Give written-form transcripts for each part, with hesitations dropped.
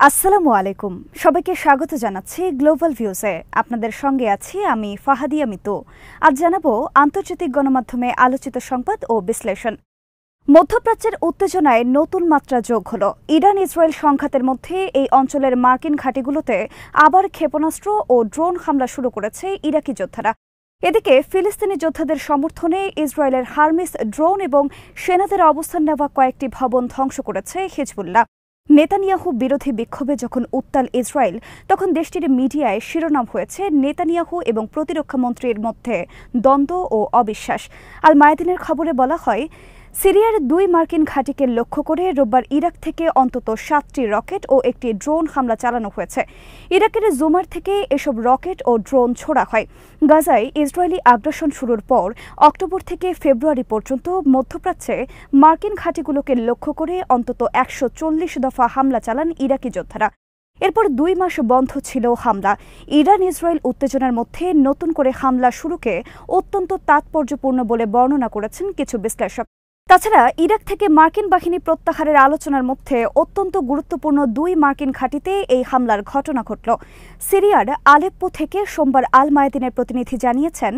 আসসালামু আলাইকুম। সবাইকে স্বাগত জানাচ্ছি গ্লোবাল ভিউজে। আপনাদের সঙ্গে আছি আমি ফাহাদিয়া মিতু। আজ জানাবো আন্তর্জাতিক গণমাধ্যমে আলোচিত সংবাদ ও বিশ্লেষণ। মধ্যপ্রাচ্যের উত্তেজনায় নতুন মাত্রা যোগ হলো। ইরান ইসরায়েল সংঘাতের মধ্যে এই অঞ্চলের মার্কিন ঘাঁটিগুলোতে আবার ক্ষেপণাস্ত্র ও ড্রোন হামলা শুরু করেছে ইরাকি যোদ্ধারা। এদিকে ফিলিস্তিনি যোদ্ধাদের সমর্থনে ইসরায়েলের হারমিস ড্রোন এবং সেনাদের অবস্থান নেওয়া কয়েকটি ভবন ধ্বংস করেছে হিজবুল্লাহ। নেতানিয়াহু বিরোধী বিক্ষোভে যখন উত্তাল ইসরায়েল, তখন দেশটির মিডিয়ায় শিরোনাম হয়েছে নেতানিয়াহু এবং প্রতিরক্ষামন্ত্রীর মধ্যে দ্বন্দ্ব ও অবিশ্বাস। আল মায়াদিনের খবরে বলা হয়, সিরিয়ার 2 মার্কিন ঘাঁটিকে লক্ষ্য করে রোববার ইরাক থেকে অন্তত 7টি রকেট ও একটি ড্রোন হামলা চালানো হয়েছে। ইরাকের জুমার থেকে এসব রকেট ও ড্রোন ছোড়া হয়। গাজায় ইসরায়েলি আগ্রাসন শুরুর পর অক্টোবর থেকে ফেব্রুয়ারি পর্যন্ত মধ্যপ্রাচ্যে মার্কিন ঘাঁটিগুলোকে লক্ষ্য করে অন্তত 140 দফা হামলা চালান ইরাকি যোদ্ধারা। এরপর 2 মাস বন্ধ ছিল হামলা। ইরান ইসরায়েল উত্তেজনার মধ্যে নতুন করে হামলা শুরুকে অত্যন্ত তাৎপর্যপূর্ণ বলে বর্ণনা করেছেন কিছু বিশ্লেষক। তাছাড়া ইরাক থেকে মার্কিন বাহিনী প্রত্যাহারের আলোচনার মধ্যে অত্যন্ত গুরুত্বপূর্ণ 2 মার্কিন ঘাঁটিতে এই হামলার ঘটনা ঘটল। সিরিয়ার আলেপ্পো থেকে সোমবার আল মায়াদিনের প্রতিনিধি জানিয়েছেন,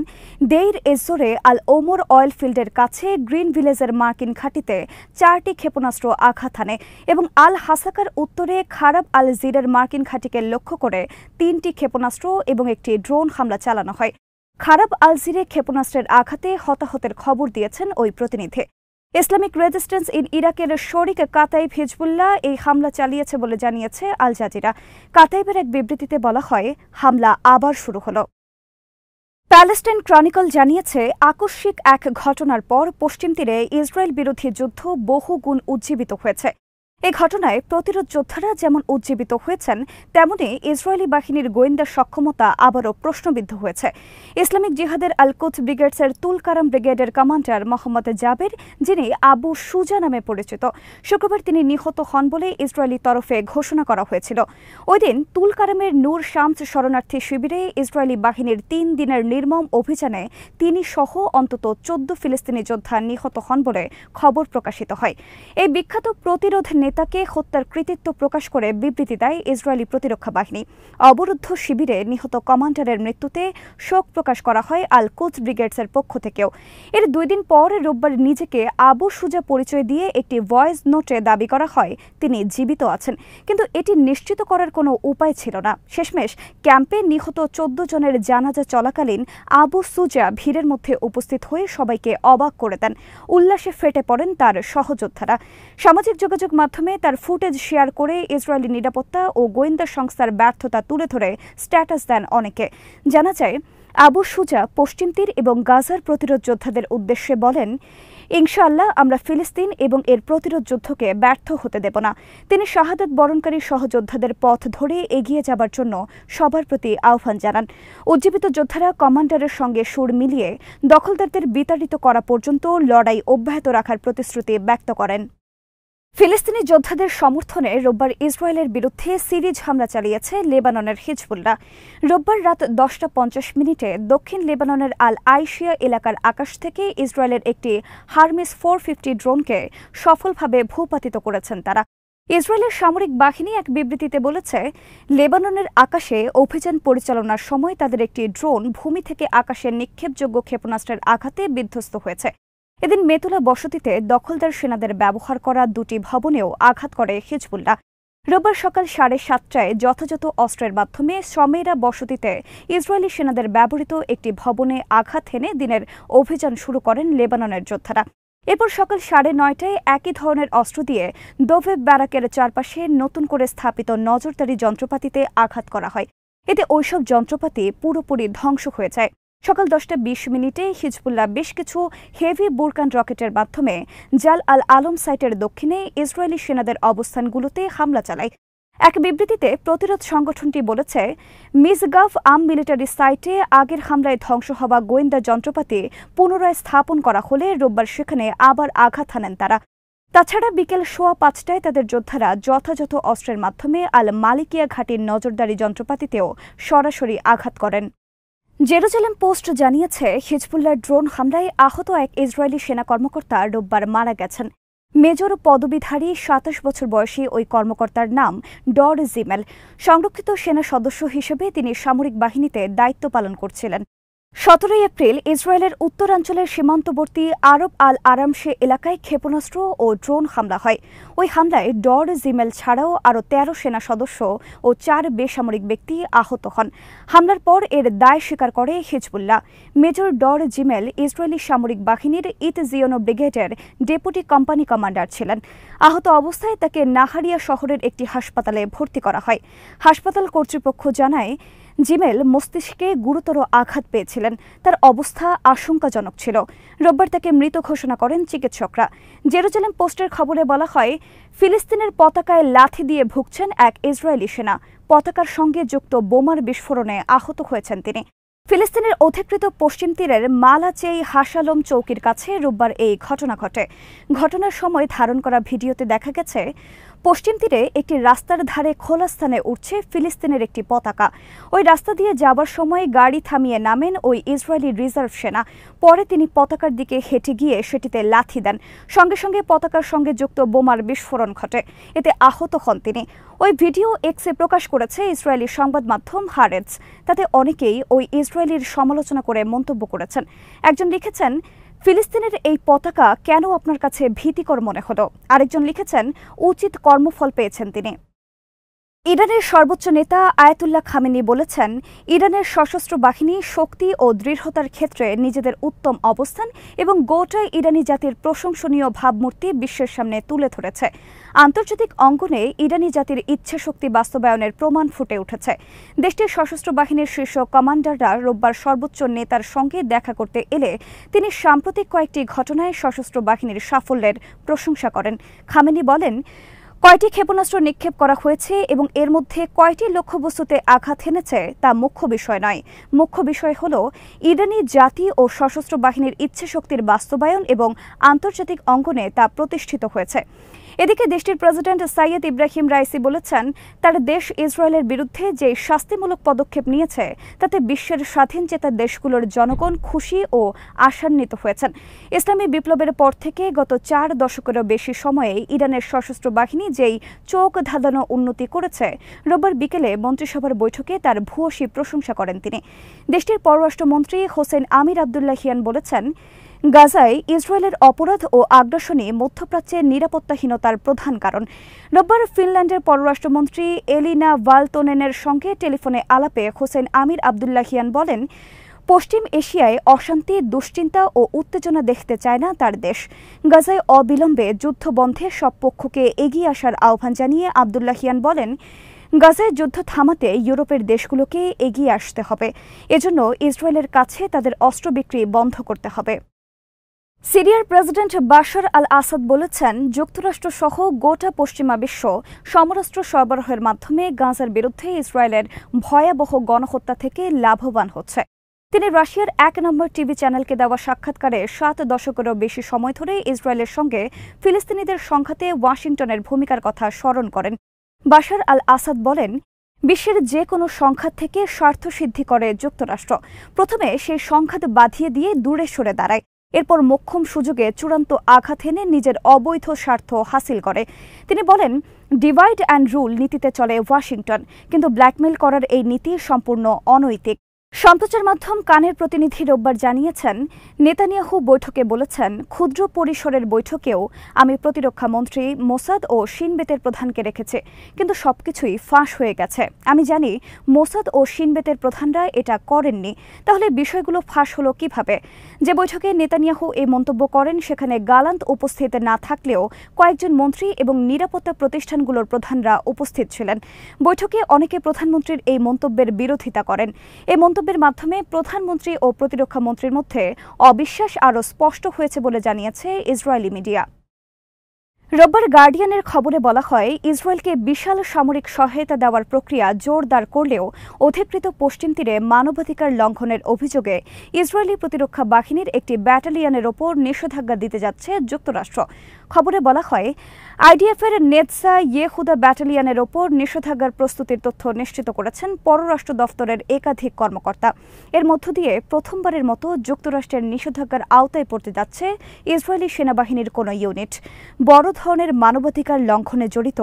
দেইর এজোরে আল ওমর অয়েল ফিল্ডের কাছে গ্রিন ভিলেজের মার্কিন ঘাঁটিতে 4টি ক্ষেপণাস্ত্র আঘাত হানে এবং আল হাসাকার উত্তরে খারাব আল জিরের মার্কিন ঘাঁটিকে লক্ষ্য করে 3টি ক্ষেপণাস্ত্র এবং একটি ড্রোন হামলা চালানো হয়। খারাব আল জিরে ক্ষেপণাস্ত্রের আঘাতে হতাহতের খবর দিয়েছেন ওই প্রতিনিধি। ইসলামিক রেজিস্ট্যান্স ইন ইরাকের শরিক কাতাইব হিজবুল্লাহ এই হামলা চালিয়েছে বলে জানিয়েছে আল জাজিরা। কাতাইবের এক বিবৃতিতে বলা হয়, হামলা আবার শুরু হল। প্যালেস্টাইন ক্রনিকল জানিয়েছে, আকস্মিক এক ঘটনার পর পশ্চিম তীরে ইসরায়েল বিরোধী যুদ্ধ বহুগুণ উজ্জীবিত হয়েছে। এই ঘটনায় প্রতিরোধ যোদ্ধারা যেমন উজ্জীবিত হয়েছেন, তেমনি ইসরায়েলি বাহিনীর গোয়েন্দা সক্ষমতা আবারও প্রশ্নবিদ্ধ হয়েছে। ইসলামিক জিহাদের আল কুদস ব্রিগেডসের তুলকারাম ব্রিগেডের কমান্ডার মোহাম্মদ জাবের, যিনি আবু সুজা নামে পরিচিত, শুক্রবার তিনি নিহত হন বলে ইসরায়েলি তরফে ঘোষণা করা হয়েছিল। ওই দিন তুলকারামের নূর শামস শরণার্থী শিবিরে ইসরায়েলি বাহিনীর 3 দিনের নির্মম অভিযানে তিনি সহ অন্তত 14 ফিলিস্তিনি যোদ্ধা নিহত হন বলে খবর প্রকাশিত হয়। এই বিখ্যাত প্রতিরোধ নেতাকে হত্যার কৃতিত্ব প্রকাশ করে বিবৃতি দেয় ইসরায়েলি প্রতিরক্ষা বাহিনী। অবরুদ্ধ শিবিরে নিহত কমান্ডারের মৃত্যুতে শোক প্রকাশ করা হয় আল কুদস ব্রিগেডসের পক্ষ থেকেও। এর 2 দিন পর রোববার নিজেকে আবু সুজা পরিচয় দিয়ে একটি ভয়েস নোটে দাবি করা হয় তিনি জীবিত আছেন, কিন্তু এটি নিশ্চিত করার কোনো উপায় ছিল না। শেষমেশ ক্যাম্পে নিহত 14 জনের জানাজা চলাকালীন আবু সুজা ভিড়ের মধ্যে উপস্থিত হয়ে সবাইকে অবাক করে দেন। উল্লাসে ফেটে পড়েন তার সহযোদ্ধারা। সামাজিক যোগাযোগ মাধ্যমে তার ফুটেজ শেয়ার করে ইসরায়েলি নিরাপত্তা ও গোয়েন্দা সংস্থার ব্যর্থতা তুলে ধরে স্ট্যাটাস দেন অনেকে। জানা যায়, আবু সুজা পশ্চিম তীর এবং গাজার প্রতিরোধ যোদ্ধাদের উদ্দেশ্যে বলেন, ইনশাআল্লাহ আমরা ফিলিস্তিন এবং এর প্রতিরোধ যুদ্ধকে ব্যর্থ হতে দেব না। তিনি শাহাদাত বরণকারী সহযোদ্ধাদের পথ ধরে এগিয়ে যাবার জন্য সবার প্রতি আহ্বান জানান। উজ্জীবিত যোদ্ধারা কমান্ডারের সঙ্গে সুর মিলিয়ে দখলদারদের বিতাড়িত করা পর্যন্ত লড়াই অব্যাহত রাখার প্রতিশ্রুতি ব্যক্ত করেন। ফিলিস্তিনি যোদ্ধাদের সমর্থনে রোববার ইসরায়েলের বিরুদ্ধে সিরিজ হামলা চালিয়েছে লেবাননের হিজবুল্লাহ। রোববার রাত 10:50 দক্ষিণ লেবাননের আল আইশিয়া এলাকার আকাশ থেকে ইসরায়েলের একটি হারমিস 450 ড্রোনকে সফলভাবে ভূপাতিত করেছেন তারা। ইসরায়েলের সামরিক বাহিনী এক বিবৃতিতে বলেছে, লেবাননের আকাশে অভিযান পরিচালনার সময় তাদের একটি ড্রোন ভূমি থেকে আকাশে নিক্ষেপযোগ্য ক্ষেপণাস্ত্রের আঘাতে বিধ্বস্ত হয়েছে। এদিন মেতুলা বসতিতে দখলদার সেনাদের ব্যবহার করা 2টি ভবনেও আঘাত করে হিজবুল্লাহ। রোববার সকাল 7:30টায় যথাযথ অস্ত্রের মাধ্যমে সমেরা বসতিতে ইসরায়েলি সেনাদের ব্যবহৃত একটি ভবনে আঘাত হেনে দিনের অভিযান শুরু করেন লেবাননের যোদ্ধারা। এরপর সকাল 9:30টায় একই ধরনের অস্ত্র দিয়ে দোভেব ব্যারাকের চারপাশে নতুন করে স্থাপিত নজরদারি যন্ত্রপাতিতে আঘাত করা হয়। এতে ওইসব যন্ত্রপাতি পুরোপুরি ধ্বংস হয়ে যায়। সকাল 10:20 হিজবুল্লাহ বেশ কিছু হেভি বুরকান রকেটের মাধ্যমে জাল আল আলম সাইটের দক্ষিণে ইসরায়েলি সেনাদের অবস্থানগুলোতে হামলা চালায়। এক বিবৃতিতে প্রতিরোধ সংগঠনটি বলেছে, মিসগাভ আম মিলিটারি সাইটে আগের হামলায় ধ্বংস হওয়া গোয়েন্দা যন্ত্রপাতি পুনরায় স্থাপন করা হলে রোববার সেখানে আবার আঘাত হানেন তারা। তাছাড়া বিকেল 5:15টায় তাদের যোদ্ধারা যথাযথ অস্ত্রের মাধ্যমে আল মালিকিয়া ঘাটির নজরদারি যন্ত্রপাতিতেও সরাসরি আঘাত করেন। জেরুজালেম পোস্ট জানিয়েছে, হিজবুল্লাহর ড্রোন হামলায় আহত এক ইসরায়েলি সেনা কর্মকর্তা রোববার মারা গেছেন। মেজর পদবীধারী ২৭ বছর বয়সী ওই কর্মকর্তার নাম ডর জিমেল। সংরক্ষিত সেনা সদস্য হিসেবে তিনি সামরিক বাহিনীতে দায়িত্ব পালন করছিলেন। ১৭ এপ্রিল ইসরায়েলের উত্তরাঞ্চলের সীমান্তবর্তী আরব আল আরামশে এলাকায় ক্ষেপণাস্ত্র ও ড্রোন হামলা হয়। ওই হামলায় ডর জিমেল ছাড়াও আরও ১৩ সেনা সদস্য ও ৪ বেসামরিক ব্যক্তি আহত হন। হামলার পর এর দায় স্বীকার করে হিজবুল্লাহ। মেজর ডর জিমেল ইসরায়েলি সামরিক বাহিনীর ইতজিওনো ব্রিগেডের ডেপুটি কোম্পানি কমান্ডার ছিলেন। আহত অবস্থায় তাকে নাহারিয়া শহরের একটি হাসপাতালে ভর্তি করা হয়। হাসপাতাল কর্তৃপক্ষ জানায়, জিমেল মস্তিষ্কে গুরুতর আঘাত পেয়েছিলেন। তার অবস্থা আশঙ্কাজনক ছিল। রোববার তাকে মৃত ঘোষণা করেন চিকিৎসকরা। জেরুজালেম পোস্টের খবরে বলা হয়, ফিলিস্তিনের পতাকায় লাথি দিয়ে ভুগছেন এক ইসরায়েলি সেনা। পতাকার সঙ্গে যুক্ত বোমার বিস্ফোরণে আহত হয়েছেন তিনি। ফিলিস্তিনের অধিকৃত পশ্চিম তীরের মালাচেই হাসালম চৌকির কাছে রোববার এই ঘটনা ঘটে। ঘটনার সময় ধারণ করা ভিডিওতে দেখা গেছে, পশ্চিম তীরে একটি রাস্তার ধারে খোলা স্থানে উঠছে ফিলিস্তিনের একটি পতাকা। ওই রাস্তা দিয়ে যাবার সময় গাড়ি থামিয়ে নামেন ওই ইসরায়েলি রিজার্ভ সেনা। পরে তিনি পতাকার দিকে হেঁটে গিয়ে সেটিতে লাথি দেন। সঙ্গে সঙ্গে পতাকার সঙ্গে যুক্ত বোমার বিস্ফোরণ ঘটে। এতে আহত হন তিনি। ওই ভিডিও এক্সে প্রকাশ করেছে ইসরায়েলি সংবাদ মাধ্যম হারেটজ। তাতে অনেকেই ওই ইসরায়েলির সমালোচনা করে মন্তব্য করেছেন। একজন লিখেছেন, ফিলিস্তিনের এই পতাকা কেন আপনার কাছে ভীতিকর মনে হলো? আরেকজন লিখেছেন, উচিত কর্মফল পেয়েছেন তিনি। ইরানের সর্বোচ্চ নেতা আয়াতুল্লাহ খামেনি বলেছেন, ইরানের সশস্ত্র বাহিনী শক্তি ও দৃঢ়তার ক্ষেত্রে নিজেদের উত্তম অবস্থান এবং গোটা ইরানি জাতির প্রশংসনীয় ভাবমূর্তি বিশ্বের সামনে তুলে ধরেছে। আন্তর্জাতিক অঙ্গনে ইরানি জাতির ইচ্ছাশক্তি বাস্তবায়নের প্রমাণ ফুটে উঠেছে। দেশটির সশস্ত্র বাহিনীর শীর্ষ কমান্ডাররা রোববার সর্বোচ্চ নেতার সঙ্গে দেখা করতে এলে তিনি সাম্প্রতিক কয়েকটি ঘটনায় সশস্ত্র বাহিনীর সাফল্যের প্রশংসা করেন। খামেনি বলেন, কয়টি ক্ষেপণাস্ত্র নিক্ষেপ করা হয়েছে এবং এর মধ্যে কয়টি লক্ষ্যবস্তুতে আঘাত হেনেছে তা মুখ্য বিষয় নয়। মুখ্য বিষয় হল ইরানি জাতি ও সশস্ত্র বাহিনীর ইচ্ছাশক্তির বাস্তবায়ন এবং আন্তর্জাতিক অঙ্গনে তা প্রতিষ্ঠিত হয়েছে। এদিকে দেশটির প্রেসিডেন্ট সাইয়েদ ইব্রাহিম রাইসি বলেছেন, তার দেশ ইসরায়েলের বিরুদ্ধে যে শাস্তিমূলক পদক্ষেপ নিয়েছে তাতে বিশ্বের স্বাধীনচেতা দেশগুলোর জনগণ খুশি ও আশান্বিত হয়েছেন। ইসলামী বিপ্লবের পর থেকে গত ৪ দশকেরও বেশি সময়ে ইরানের সশস্ত্র বাহিনী যেই চোখ ধাঁধানো উন্নতি করেছে, রোববার বিকেলে মন্ত্রিসভার বৈঠকে তার ভূয়সী প্রশংসা করেন তিনি। দেশটির পররাষ্ট্রমন্ত্রী হোসেন আমির আবদুল্লাহিয়ান বলেছেন, গাজায় ইসরায়েলের অপরাধ ও আগ্রাসনই মধ্যপ্রাচ্যের নিরাপত্তাহীনতার প্রধান কারণ। রোববার ফিনল্যান্ডের পররাষ্ট্রমন্ত্রী এলিনা ভালটোনেনের সঙ্গে টেলিফোনে আলাপে হোসেন আমির আবদুল্লাহিয়ান বলেন, পশ্চিম এশিয়ায় অশান্তি, দুশ্চিন্তা ও উত্তেজনা দেখতে চায় না তার দেশ। গাজায় অবিলম্বে যুদ্ধ বন্ধে সব পক্ষকে এগিয়ে আসার আহ্বান জানিয়ে আবদুল্লাহিয়ান বলেন, গাজায় যুদ্ধ থামাতে ইউরোপের দেশগুলোকে এগিয়ে আসতে হবে। এজন্য ইসরায়েলের কাছে তাদের অস্ত্র বিক্রি বন্ধ করতে হবে। সিরিয়ার প্রেসিডেন্ট বাশার আল আসাদ বলেছেন, যুক্তরাষ্ট্রসহ গোটা পশ্চিমা বিশ্ব সমরাস্ত্র সরবরাহের মাধ্যমে গাজার বিরুদ্ধে ইসরায়েলের ভয়াবহ গণহত্যা থেকে লাভবান হচ্ছে। তিনি রাশিয়ার ১ নম্বর টিভি চ্যানেলকে দেওয়া সাক্ষাৎকারে ৭ দশকেরও বেশি সময় ধরে ইসরায়েলের সঙ্গে ফিলিস্তিনিদের সংঘাতে ওয়াশিংটনের ভূমিকার কথা স্মরণ করেন। বাশার আল আসাদ বলেন, বিশ্বের যে কোনো সংঘাত থেকে স্বার্থ সিদ্ধি করে যুক্তরাষ্ট্র। প্রথমে সেই সংঘাত বাঁধিয়ে দিয়ে দূরে সরে দাঁড়ায়, এরপর মোক্ষম সুযোগে চূড়ান্ত আঘাত এনে নিজের অবৈধ স্বার্থ হাসিল করে। তিনি বলেন, ডিভাইড অ্যান্ড রুল নীতিতে চলে ওয়াশিংটন, কিন্তু ব্ল্যাকমেইল করার এই নীতি সম্পূর্ণ অনৈতিক। সম্প্রচার মাধ্যম কানের প্রতিনিধি রোববার জানিয়েছেন, নেতানিয়াহু বৈঠকে বলেছেন, ক্ষুদ্র পরিসরের বৈঠকেও আমি প্রতিরক্ষা মন্ত্রী, মোসাদ ও শিন বেতের প্রধানকে রেখেছি, কিন্তু সবকিছুই ফাঁস হয়ে গেছে। আমি জানি মোসাদ ও শিন বেতের প্রধানরা এটা করেননি, তাহলে বিষয়গুলো ফাঁস হলো কিভাবে? যে বৈঠকে নেতানিয়াহু এই মন্তব্য করেন সেখানে গালান্ত উপস্থিত না থাকলেও কয়েকজন মন্ত্রী এবং নিরাপত্তা প্রতিষ্ঠানগুলোর প্রধানরা উপস্থিত ছিলেন। বৈঠকে অনেকে প্রধানমন্ত্রীর এই মন্তব্যের বিরোধিতা করেন। এই মন্তব্যের মাধ্যমে প্রধানমন্ত্রী ও প্রতিরক্ষা মন্ত্রীর মধ্যে অবিশ্বাস আরও স্পষ্ট হয়েছে বলে জানিয়েছে ইসরায়েলি মিডিয়া। রোববার গার্ডিয়ানের খবরে বলা হয়, ইসরায়েলকে বিশাল সামরিক সহায়তা দেওয়ার প্রক্রিয়া জোরদার করলেও অধিকৃত পশ্চিম তীরে মানবাধিকার লঙ্ঘনের অভিযোগে ইসরায়েলি প্রতিরক্ষা বাহিনীর একটি ব্যাটালিয়নের ওপর নিষেধাজ্ঞা দিতে যাচ্ছে যুক্তরাষ্ট্র। খবরে বলা হয়, আইডিএফের নেতসা ইয়েহুদা ব্যাটালিয়নের ওপর নিষেধাজ্ঞার প্রস্তুতির তথ্য নিশ্চিত করেছেন পররাষ্ট্র দফতরের একাধিক কর্মকর্তা। এর মধ্য দিয়ে প্রথমবারের মতো যুক্তরাষ্ট্রের নিষেধাজ্ঞার আওতায় পড়তে যাচ্ছে ইসরায়েলি সেনাবাহিনীর কোনো ইউনিট। বড় ধরনের মানবাধিকার লঙ্ঘনে জড়িত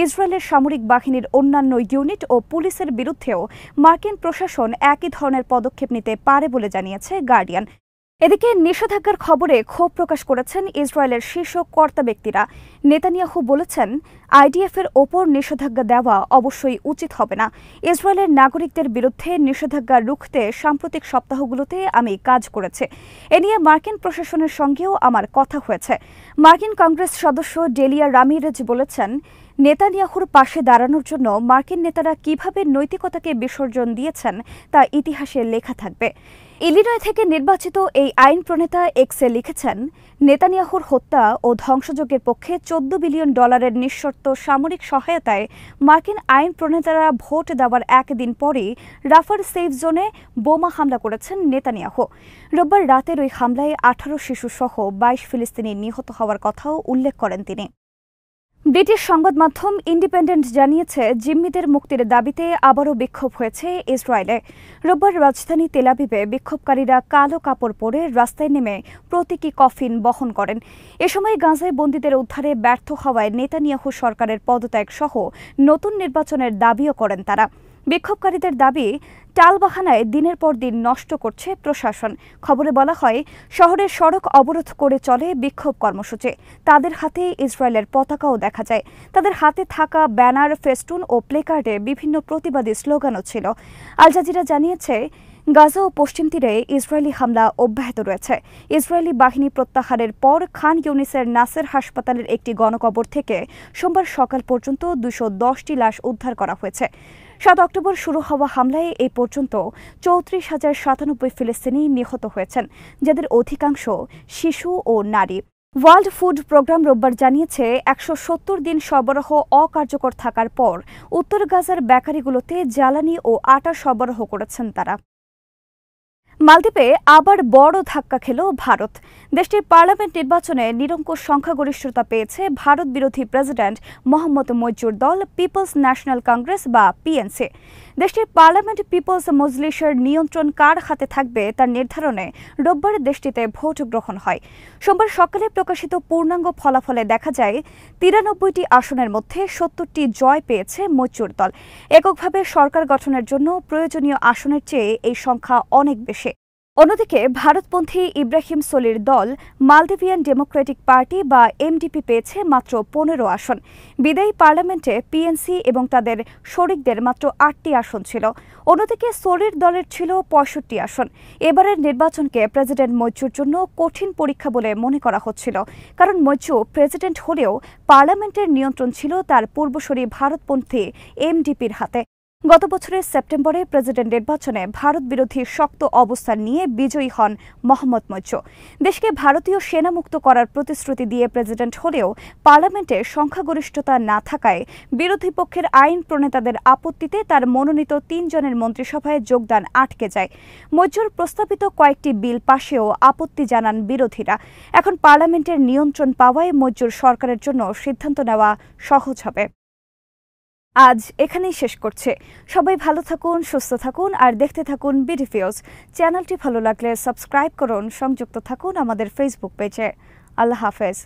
ইসরায়েলের সামরিক বাহিনীর অন্যান্য ইউনিট ও পুলিশের বিরুদ্ধেও মার্কিন প্রশাসন একই ধরনের পদক্ষেপ নিতে পারে বলে জানিয়েছে গার্ডিয়ান। এদিকে নিষেধাজ্ঞার খবরে ক্ষোভ প্রকাশ করেছেন ইসরায়েলের শীর্ষ কর্তা ব্যক্তিরা। নেতানিয়াহু বলেছেন, আইডিএফের ওপর নিষেধাজ্ঞা দেওয়া অবশ্যই উচিত হবে না। ইসরায়েলের নাগরিকদের বিরুদ্ধে নিষেধাজ্ঞা রুখতে সাম্প্রতিক সপ্তাহগুলোতে আমি কাজ করেছি। এ নিয়ে মার্কিন প্রশাসনের সঙ্গেও আমার কথা হয়েছে। মার্কিন কংগ্রেস সদস্য ডেলিয়া রামিরেজ বলেছেন, নেতানিয়াহুর পাশে দাঁড়ানোর জন্য মার্কিন নেতারা কিভাবে নৈতিকতাকে বিসর্জন দিয়েছেন তা ইতিহাসে লেখা থাকবে। ইলিনয় থেকে নির্বাচিত এই আইন প্রণেতা এক্সে লিখেছেন, নেতানিয়াহুর হত্যা ও ধ্বংসযজ্ঞের পক্ষে $14 বিলিয়ন নিঃশর্ত সামরিক সহায়তায় মার্কিন আইন প্রণেতারা ভোট দেওয়ার একদিন পরই রাফার সেফ জোনে বোমা হামলা করেছেন নেতানিয়াহু। রোববার রাতের ওই হামলায় 18 শিশুসহ 22 ফিলিস্তিনি নিহত হওয়ার কথাও উল্লেখ করেন তিনি। ব্রিটিশ সংবাদ মাধ্যম ইন্ডিপেন্ডেন্ট জানিয়েছে, জিম্মিদের মুক্তির দাবিতে আবারও বিক্ষোভ হয়েছে ইসরায়েলে। রোববার রাজধানী তেল আবিবে বিক্ষোভকারীরা কালো কাপড় পরে রাস্তায় নেমে প্রতীকী কফিন বহন করেন। এ সময় গাজায় বন্দীদের উদ্ধারে ব্যর্থ হওয়ায় নেতানিয়াহু সরকারের পদত্যাগ সহ নতুন নির্বাচনের দাবিও করেন তারা। বিক্ষোভকারীদের দাবি, টালবাহানায় দিনের পর দিন নষ্ট করছে প্রশাসন। খবরে বলা হয়, শহরের সড়ক অবরোধ করে চলে বিক্ষোভ কর্মসূচি। তাদের হাতে ইসরায়েলের পতাকাও দেখা যায়। তাদের হাতে থাকা ব্যানার, ফেস্টুন ও প্লেকার্ডে বিভিন্ন প্রতিবাদী স্লোগানও ছিল। আল জাজিরা জানিয়েছে, গাজা ও পশ্চিম তীরে ইসরায়েলি হামলা অব্যাহত রয়েছে। ইসরায়েলি বাহিনী প্রত্যাহারের পর খান ইউনিসের নাসের হাসপাতালের একটি গণকবর থেকে সোমবার সকাল পর্যন্ত 210টি লাশ উদ্ধার করা হয়েছে। 7 অক্টোবর শুরু হওয়া হামলায় এই পর্যন্ত 34,097 ফিলিস্তিনি নিহত হয়েছেন, যাদের অধিকাংশ শিশু ও নারী। ওয়ার্ল্ড ফুড প্রোগ্রাম রোববার জানিয়েছে, 170 দিন সরবরাহ অকার্যকর থাকার পর উত্তর গাজার বেকারিগুলোতে জ্বালানি ও আটা সরবরাহ করেছেন তারা। মালদ্বীপে আবার বড় ধাক্কা খেল ভারত। দেশটির পার্লামেন্ট নির্বাচনে নিরঙ্কুশ সংখ্যাগরিষ্ঠতা পেয়েছে ভারত বিরোধী প্রেসিডেন্ট মোহাম্মদ মইজুর দল পিপলস ন্যাশনাল কংগ্রেস বা পিএনসি। দেশটির পার্লামেন্ট পিপলস মজলিসের নিয়ন্ত্রণ কার হাতে থাকবে তার নির্ধারণে রোববার দেশটিতে ভোট গ্রহণ হয়। সোমবার সকালে প্রকাশিত পূর্ণাঙ্গ ফলাফলে দেখা যায়, 93টি আসনের মধ্যে 70টি জয় পেয়েছে মইজুর দল। এককভাবে সরকার গঠনের জন্য প্রয়োজনীয় আসনের চেয়ে এই সংখ্যা অনেক বেশি। অন্যদিকে ভারতপন্থী ইব্রাহিম সোলির দল মালদ্বীপিয়ান ডেমোক্রেটিক পার্টি বা এমডিপি পেয়েছে মাত্র 15 আসন। বিদায়ী পার্লামেন্টে পিএনসি এবং তাদের শরিকদের মাত্র 8টি আসন ছিল। অন্যদিকে সোলির দলের ছিল 65 আসন। এবারের নির্বাচনকে প্রেসিডেন্ট মইজুর জন্য কঠিন পরীক্ষা বলে মনে করা হচ্ছিল, কারণ মইজু প্রেসিডেন্ট হলেও পার্লামেন্টের নিয়ন্ত্রণ ছিল তার পূর্বসূরি ভারতপন্থী এমডিপির হাতে। গত বছরের সেপ্টেম্বরে প্রেসিডেন্ট নির্বাচনে ভারত বিরোধী শক্ত অবস্থান নিয়ে বিজয়ী হন মোহাম্মদ মইজু। দেশকে ভারতীয় সেনামুক্ত করার প্রতিশ্রুতি দিয়ে প্রেসিডেন্ট হলেও পার্লামেন্টে সংখ্যাগরিষ্ঠতা না থাকায় বিরোধী পক্ষের আইন প্রণেতাদের আপত্তিতে তার মনোনীত 3 জনের মন্ত্রিসভায় যোগদান আটকে যায়। মইজুর প্রস্তাবিত কয়েকটি বিল পাশেও আপত্তি জানান বিরোধীরা। এখন পার্লামেন্টের নিয়ন্ত্রণ পাওয়ায় মইজুর সরকারের জন্য সিদ্ধান্ত নেওয়া সহজ হবে। আজ এখানেই শেষ করছে। সবাই ভালো থাকুন, সুস্থ থাকুন আর দেখতে থাকুন বিডিভিউজ। চ্যানেলটি ভালো লাগলে সাবস্ক্রাইব করুন, সংযুক্ত থাকুন আমাদের ফেসবুক পেজে। আল্লাহ হাফেজ।